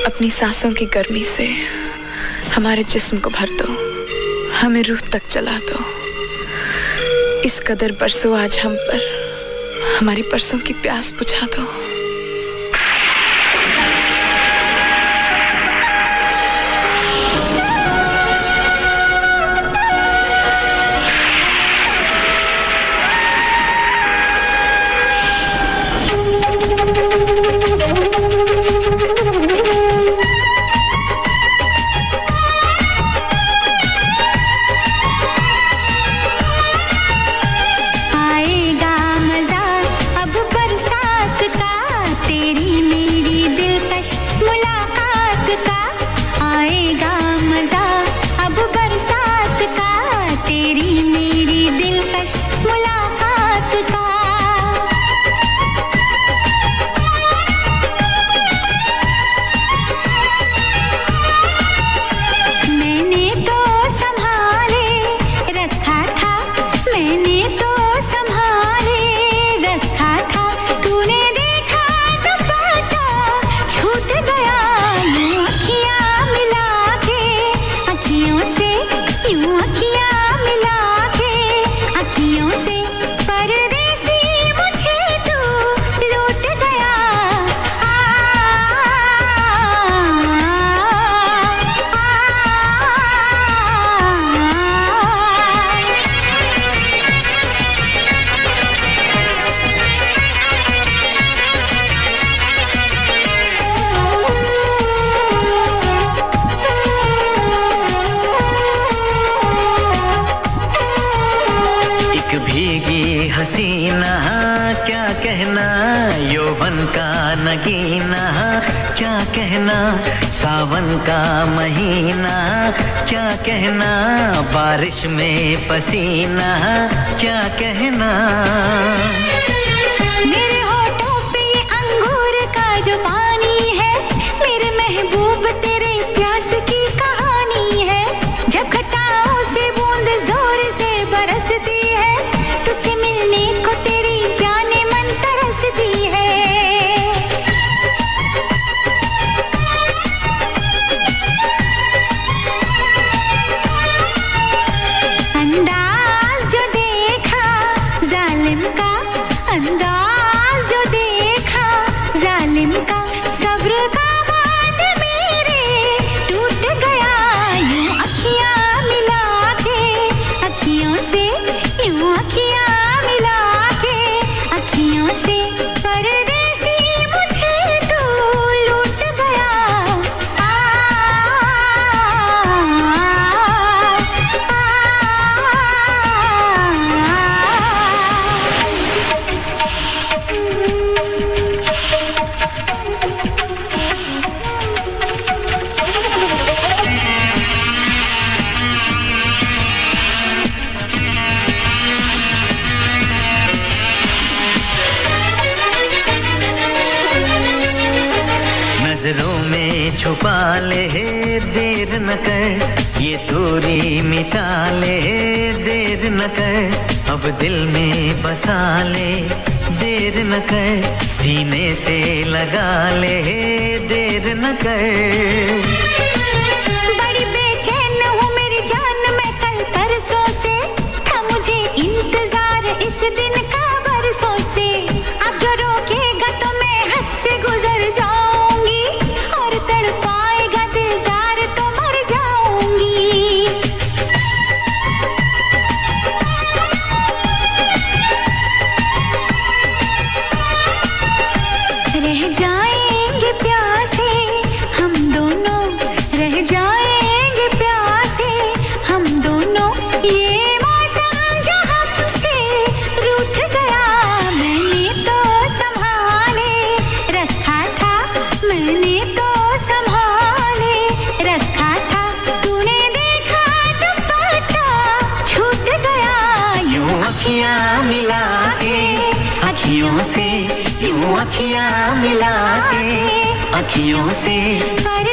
अपनी सांसों की गर्मी से हमारे जिस्म को भर दो, हमें रूह तक जला दो। इस कदर बरसो आज हम पर, हमारी परसों की प्यास बुझा दो। भीगी हसीना क्या कहना, यौवन का नगीना क्या कहना, सावन का महीना क्या कहना, बारिश में पसीना क्या कहना। मेरे होठों पे ये अंगूर का जो पानी है, मेरे महबूब तेरे प्यास की कहानी है। जब घटाओं से बूंद जोर से बरसती है, तुझसे मिलने को तेरी जाने मन तरसती है। अंदाज जो देखा जालिम का, अंदाज जो देखा जालिम का, सब्र का बांध मेरे टूट गया। यूं अखियां मिला के अखियों से, यूं अखियां मिला के अखियों से, परदेसी मुझे तू लूट गया। नजरों में छुपा ले देर न कर, ये दूरी मिटा ले देर न कर, अब दिल में बसा ले देर न कर, सीने से लगा ले देर न कर। बड़ी बेचैन हूँ मेरी जान मैं कल परसों से, था मुझे इंतजार इस दिन का बरसों से। अब जो रोकेगा तो मैं हद से गुजर जाऊंगी, और तड़पाएगा दिलदार तो मर जाऊंगी। रह जाएंगे प्यासे हम दोनों, रह जाएंगे प्यासे हम दोनों। ये मौसम जो हमसे रूठ गया, मैंने तो संभाले रखा था, मैंने तो संभाले रखा था। तूने देखा तो पता छूट गया। यूं अखियां मिला के अखियों से, यूं अखियां मिला के अखियों से, पर